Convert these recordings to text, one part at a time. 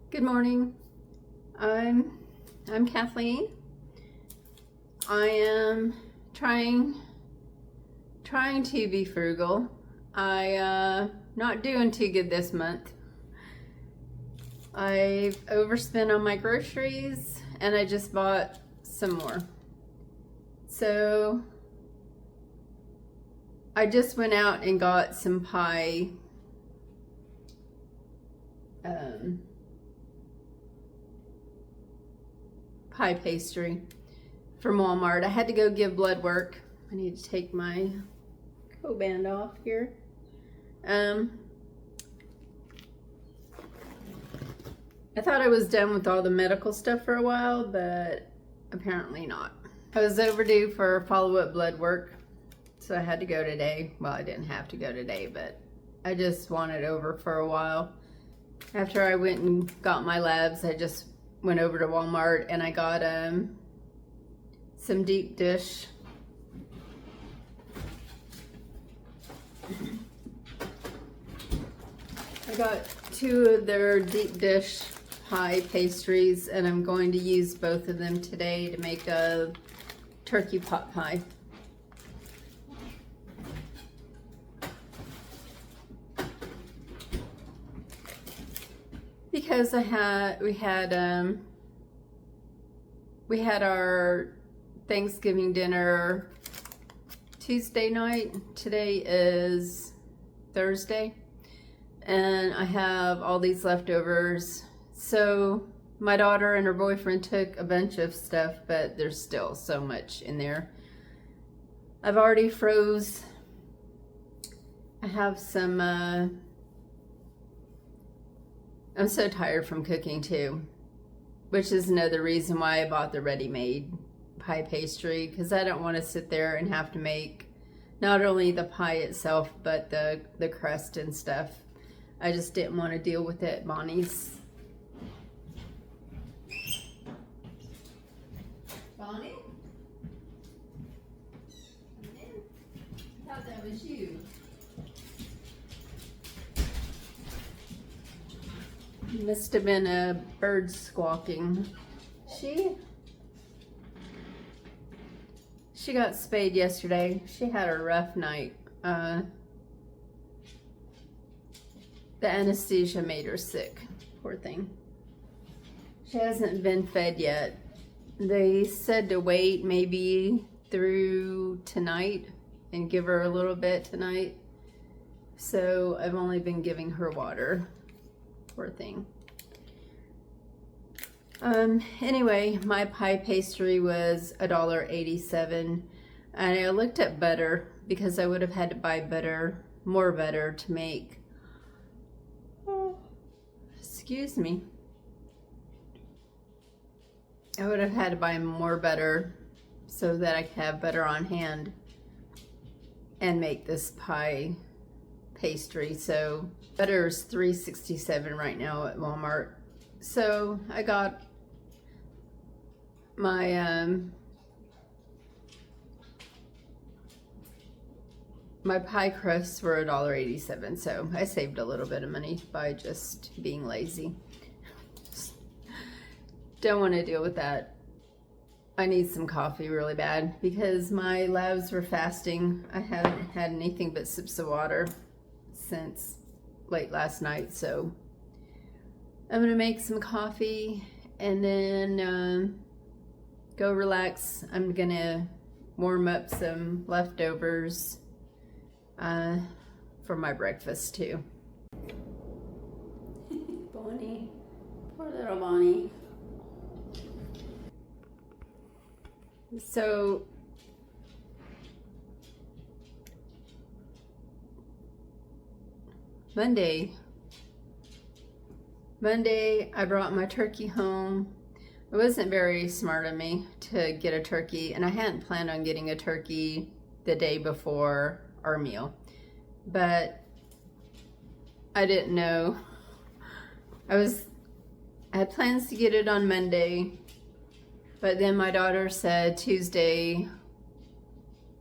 Good morning. I'm Kathleen. I am trying to be frugal. Not doing too good this month. I've overspent on my groceries and I just bought some more. So I just went out and got some pie pastry from Walmart. I had to go give blood work. I need to take my coat band off here. I thought I was done with all the medical stuff for a while, but apparently not. I was overdue for follow-up blood work, so I had to go today. Well, I didn't have to go today, but I just wanted over for a while. After I went and got my labs, I just went over to Walmart and I got some deep dish. I got 2 of their deep dish pie pastries and I'm going to use both of them today to make a turkey pot pie. Because we had our Thanksgiving dinner Tuesday night. Today is Thursday, and I have all these leftovers. So my daughter and her boyfriend took a bunch of stuff, but there's still so much in there. I've already froze. I have some I'm so tired from cooking too, which is another reason why I bought the ready-made pie pastry, because I don't want to sit there and have to make not only the pie itself, but the crust and stuff. I just didn't want to deal with it at Bonnie's. Bonnie? Come in. I thought that was you. Must have been a bird squawking. She got spayed yesterday. She had a rough night. The anesthesia made her sick. Poor thing. She hasn't been fed yet. They said to wait maybe through tonight and give her a little bit tonight. So I've only been giving her water. Poor thing. Anyway, my pie pastry was $1.87, and I looked at butter because I would have had to buy more butter to make. Excuse me. I would have had to buy more butter so that I could have butter on hand and make this pie pastry. So butter is $3.67 right now at Walmart. So I got my my pie crusts were $1.87, so I saved a little bit of money by just being lazy. Don't want to deal with that. I need some coffee really bad because my labs were fasting. I haven't had anything but sips of water since late last night, so I'm gonna make some coffee and then go relax. I'm gonna warm up some leftovers for my breakfast too. Bonnie, poor little Bonnie. So Monday, I brought my turkey home. It wasn't very smart of me to get a turkey, and I hadn't planned on getting a turkey the day before our meal, but I didn't know. I had plans to get it on Monday, but then my daughter said Tuesday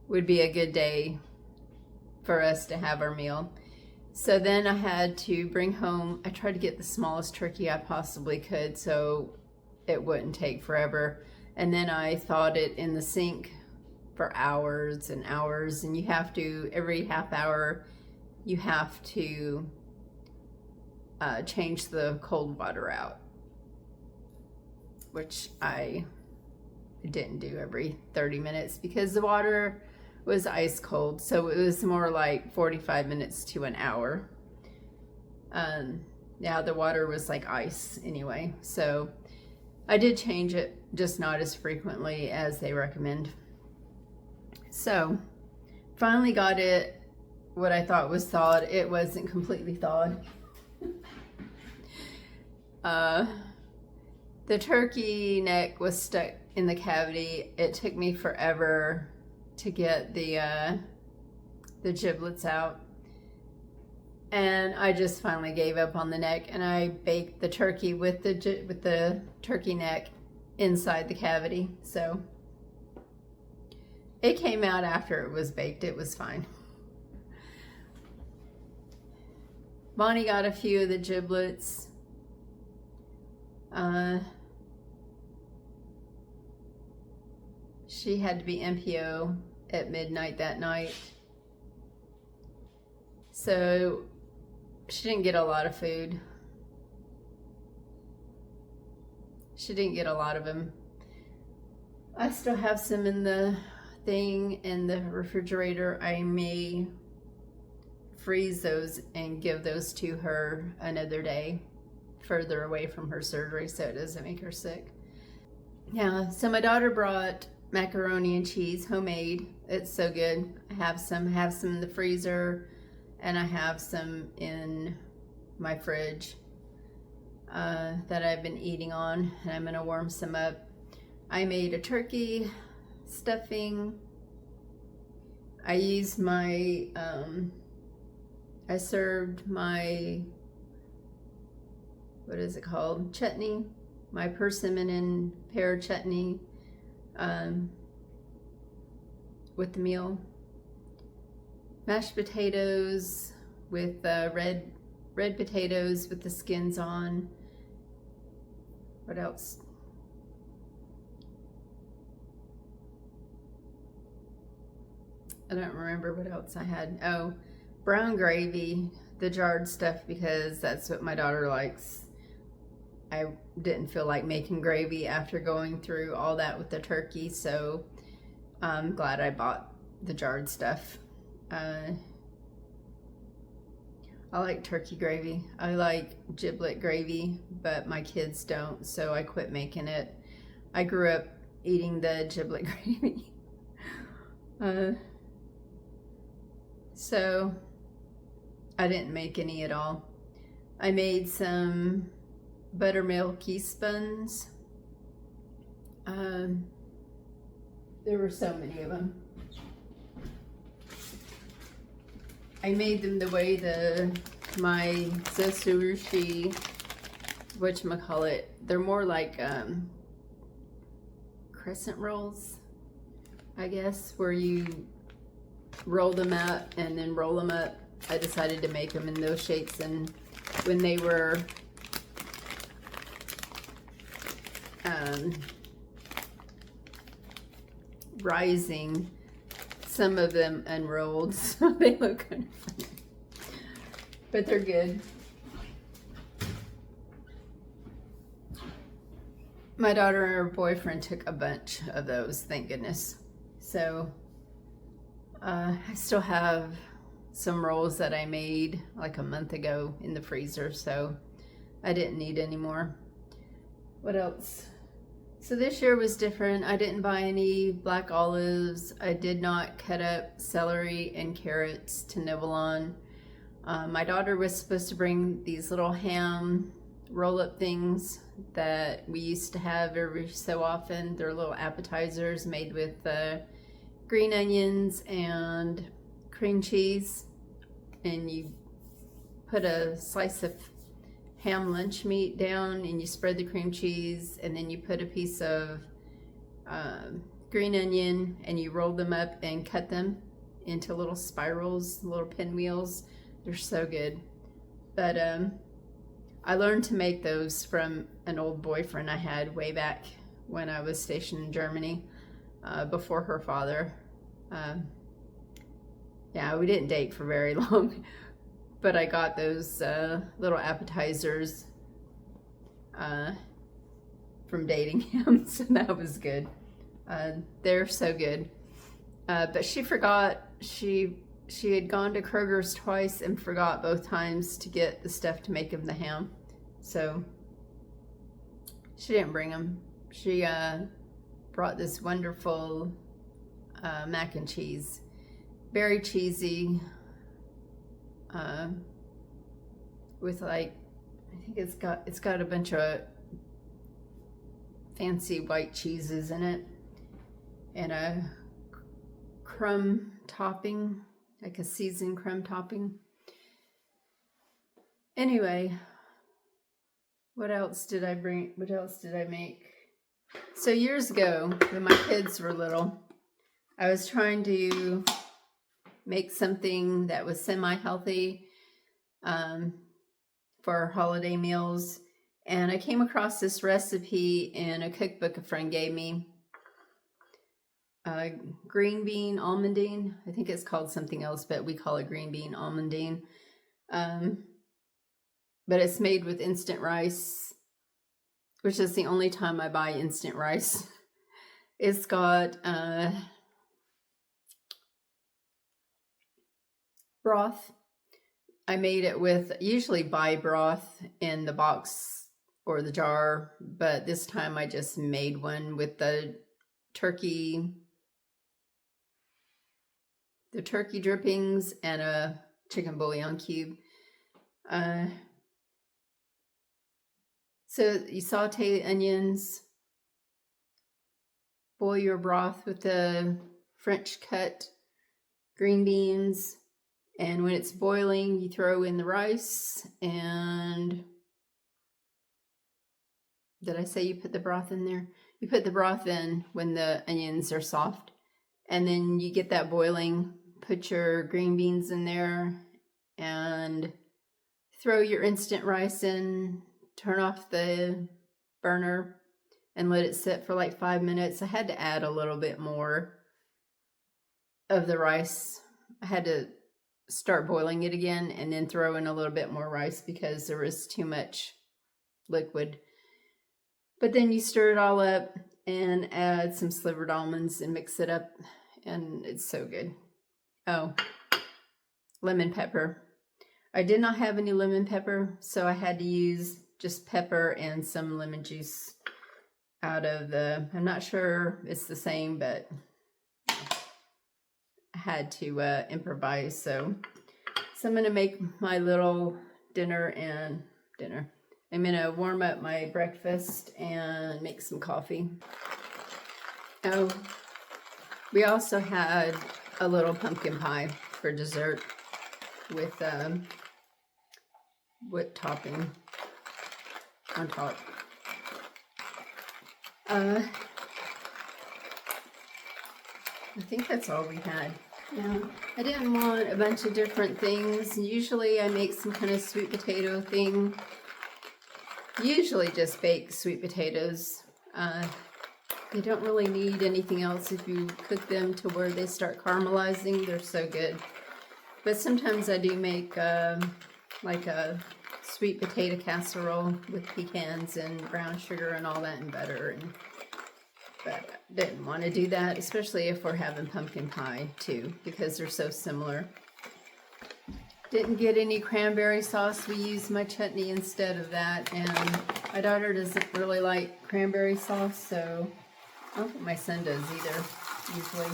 would be a good day for us to have our meal. So then I had to bring home, I tried to get the smallest turkey I possibly could so it wouldn't take forever. And then I thawed it in the sink for hours and hours, and you have to, every half hour, you have to change the cold water out, which I didn't do every 30 minutes because the water was ice cold, so it was more like 45 minutes to an hour. Yeah, the water was like ice anyway, so I did change it, just not as frequently as they recommend. So finally got it what I thought was thawed. It wasn't completely thawed. The turkey neck was stuck in the cavity. It took me forever to get the giblets out, and I just finally gave up on the neck, and I baked the turkey with the turkey neck inside the cavity. So it came out after it was baked. It was fine. Bonnie got a few of the giblets. She had to be MPO at midnight that night, so she didn't get a lot of food. She didn't get a lot of them. I still have some in the thing in the refrigerator. I may freeze those and give those to her another day, further away from her surgery, so it doesn't make her sick. Yeah, so my daughter brought macaroni and cheese, homemade. It's so good. I have some in the freezer, and I have some in my fridge that I've been eating on, and I'm gonna warm some up. I made a turkey stuffing. I used my I served my, what is it called, chutney, my persimmon and pear chutney with the meal. Mashed potatoes with red potatoes with the skins on. What else? I don't remember what else I had. Oh, brown gravy, the jarred stuff, because that's what my daughter likes. I didn't feel like making gravy after going through all that with the turkey, so I'm glad I bought the jarred stuff. I like turkey gravy. I like giblet gravy, but my kids don't, so I quit making it. I grew up eating the giblet gravy. So I didn't make any at all. I made some buttermilky spuns. There were so many of them. I made them the way my Zesurushi, whatchamacallit, they're more like crescent rolls, I guess, where you roll them out and then roll them up. I decided to make them in those shapes, and when they were rising, some of them unrolled, so they look kind of funny, but they're good. My daughter and her boyfriend took a bunch of those, thank goodness. So I still have some rolls that I made like a month ago in the freezer, so I didn't need any more. What else? So this year was different. I didn't buy any black olives. I did not cut up celery and carrots to nibble on. My daughter was supposed to bring these little ham roll-up things that we used to have every so often. They're little appetizers made with green onions and cream cheese, and you put a slice of ham lunch meat down and you spread the cream cheese, and then you put a piece of green onion and you roll them up and cut them into little spirals, little pinwheels. They're so good. But I learned to make those from an old boyfriend I had way back when I was stationed in Germany, before her father. Yeah, we didn't date for very long, but I got those little appetizers from dating him, so that was good. They're so good. But she forgot, she had gone to Kroger's twice and forgot both times to get the stuff to make him the ham. So she didn't bring them. She brought this wonderful mac and cheese. Very cheesy. With like, I think it's got a bunch of fancy white cheeses in it. And a crumb topping, like a seasoned crumb topping. Anyway, what else did I bring? What else did I make? So years ago, when my kids were little, I was trying to make something that was semi-healthy for holiday meals. And I came across this recipe in a cookbook a friend gave me. Green bean almondine. I think it's called something else, but we call it green bean almondine. But it's made with instant rice, which is the only time I buy instant rice. It's got broth. I made it with, usually buy broth in the box or the jar, but this time I just made one with the turkey drippings and a chicken bouillon cube. So you saute onions, boil your broth with the French cut green beans, and when it's boiling, you throw in the rice. And did I say you put the broth in there? You put the broth in when the onions are soft, and then you get that boiling, put your green beans in there, and throw your instant rice in, turn off the burner, and let it sit for like 5 minutes. I had to add a little bit more of the rice. I had to start boiling it again and then throw in a little bit more rice because there was too much liquid. But then you stir it all up and add some slivered almonds and mix it up, and it's so good. Oh, lemon pepper. I did not have any lemon pepper, so I had to use just pepper and some lemon juice out of the, I'm not sure it's the same, but I had to improvise. So I'm going to make my little dinner. I'm going to warm up my breakfast and make some coffee. Oh, we also had a little pumpkin pie for dessert with whipped topping on top. I think that's all we had. Yeah, I didn't want a bunch of different things. Usually I make some kind of sweet potato thing. Usually just bake sweet potatoes. They don't really need anything else if you cook them to where they start caramelizing. They're so good. But sometimes I do make like a sweet potato casserole with pecans and brown sugar and all that and butter. But I didn't want to do that, especially if we're having pumpkin pie too, because they're so similar. Didn't get any cranberry sauce. We used my chutney instead of that, and my daughter doesn't really like cranberry sauce, so I don't think my son does either, usually.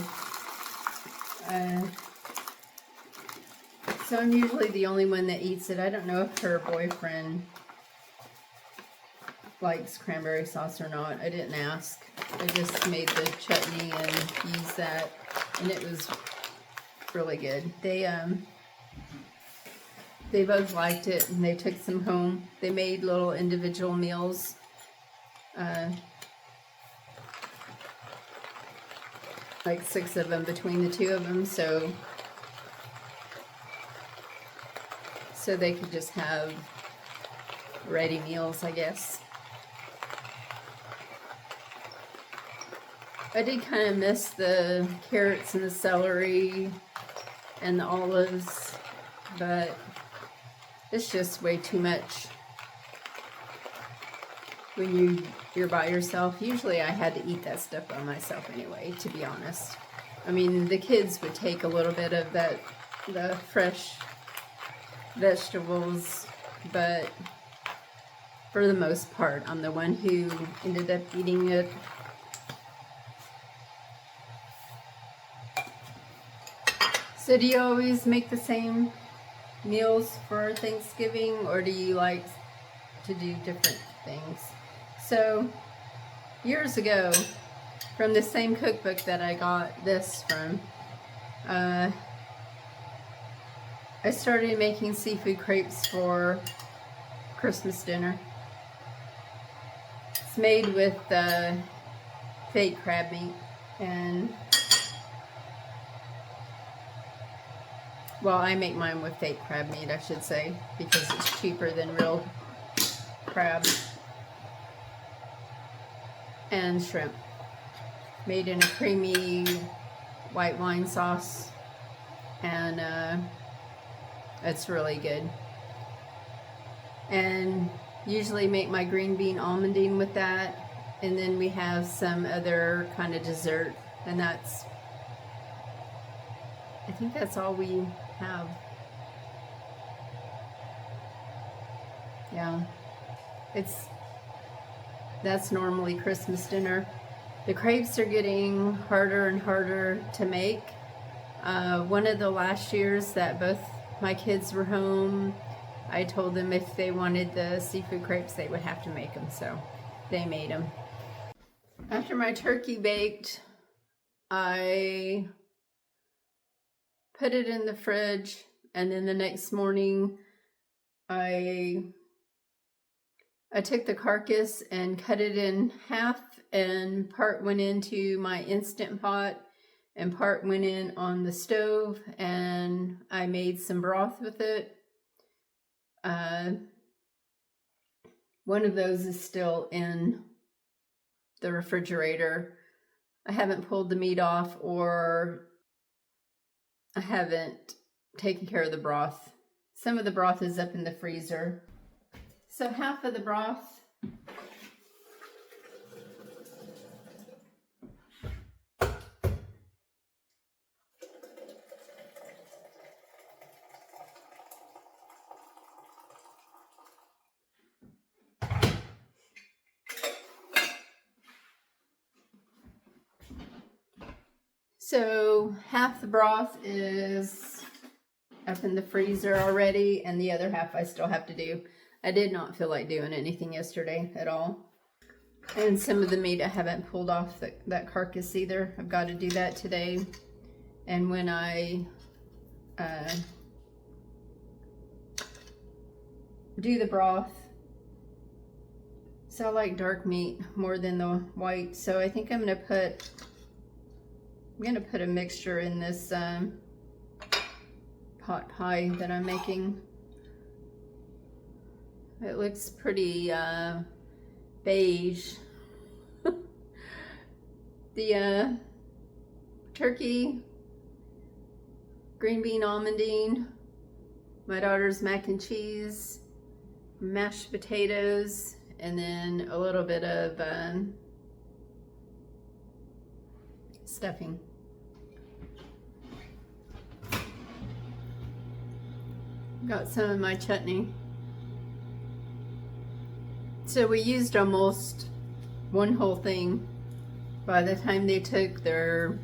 So I'm usually the only one that eats it. I don't know if her boyfriend likes cranberry sauce or not. I didn't ask. I just made the chutney and used that, and it was really good. They both liked it, and they took some home. They made little individual meals. Like 6 of them between the 2 of them, so so they could just have ready meals, I guess. I did kind of miss the carrots and the celery and the olives, but it's just way too much when you're by yourself. Usually I had to eat that stuff by myself anyway, to be honest. I mean, the kids would take a little bit of the fresh vegetables, but for the most part, I'm the one who ended up eating it. So do you always make the same meals for Thanksgiving, or do you like to do different things? So years ago, from the same cookbook that I got this from, I started making seafood crepes for Christmas dinner. It's made with fake crab meat, and well, I make mine with fake crab meat, I should say, because it's cheaper than real crab. And shrimp. Made in a creamy white wine sauce. And it's really good. And usually make my green bean almondine with that. And then we have some other kind of dessert. And that's, I think that's all we have. Yeah, that's normally Christmas dinner. The crepes are getting harder and harder to make. One of the last years that both my kids were home, I told them if they wanted the seafood crepes, they would have to make them, so they made them. After my turkey baked, I put it in the fridge, and then the next morning I took the carcass and cut it in half, and part went into my Instant Pot and part went in on the stove, and I made some broth with it. One of those is still in the refrigerator. I haven't pulled the meat off, or I haven't taken care of the broth. Some of the broth is up in the freezer. So half of the broth half the broth is up in the freezer already, and the other half I still have to do. I did not feel like doing anything yesterday at all. And some of the meat I haven't pulled off that carcass either. I've got to do that today. And when I do the broth, so I like dark meat more than the white, so I think I'm gonna put a mixture in this pot pie that I'm making. It looks pretty beige. The turkey, green bean almondine, my daughter's mac and cheese, mashed potatoes, and then a little bit of stuffing. Got some of my chutney. So we used almost one whole thing. By the time they took their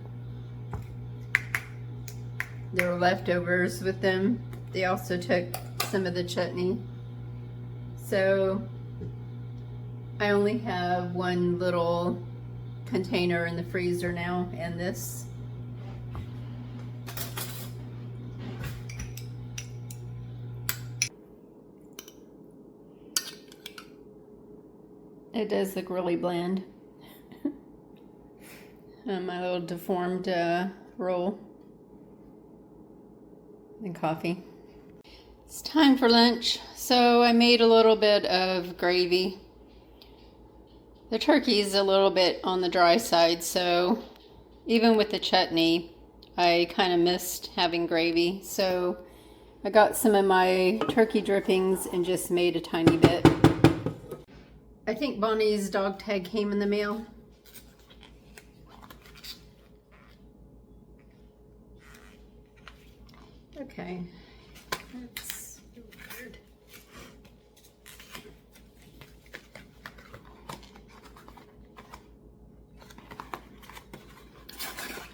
leftovers with them, they also took some of the chutney. So I only have one little container in the freezer now, and this. It does look really bland. My little deformed roll and coffee. It's time for lunch. So I made a little bit of gravy. The turkey is a little bit on the dry side, so even with the chutney, I kind of missed having gravy. So I got some of my turkey drippings and just made a tiny bit. I think Bonnie's dog tag came in the mail. Okay, that's weird.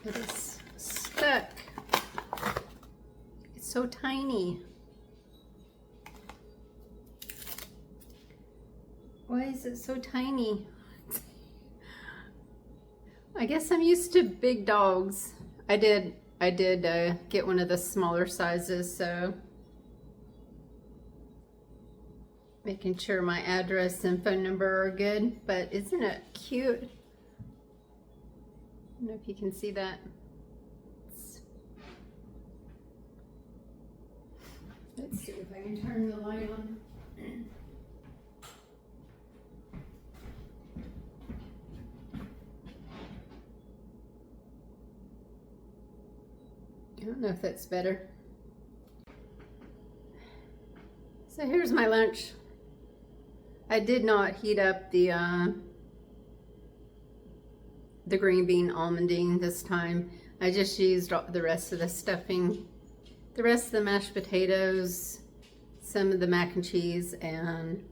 It is stuck. It's so tiny. Why is it so tiny? I guess I'm used to big dogs. I did get one of the smaller sizes, so making sure my address and phone number are good. But isn't it cute? I don't know if you can see that. Let's see if I can turn the light on. I don't know if that's better. So here's my lunch. I did not heat up the green bean almondine this time. I just used the rest of the stuffing, the rest of the mashed potatoes, some of the mac and cheese, and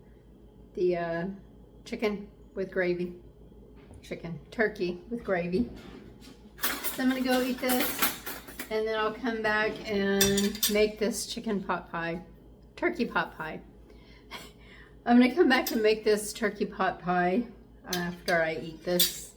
the chicken with gravy. Turkey with gravy. So I'm gonna go eat this. And then I'll come back and make this chicken pot pie, turkey pot pie. I'm gonna come back and make this turkey pot pie after I eat this.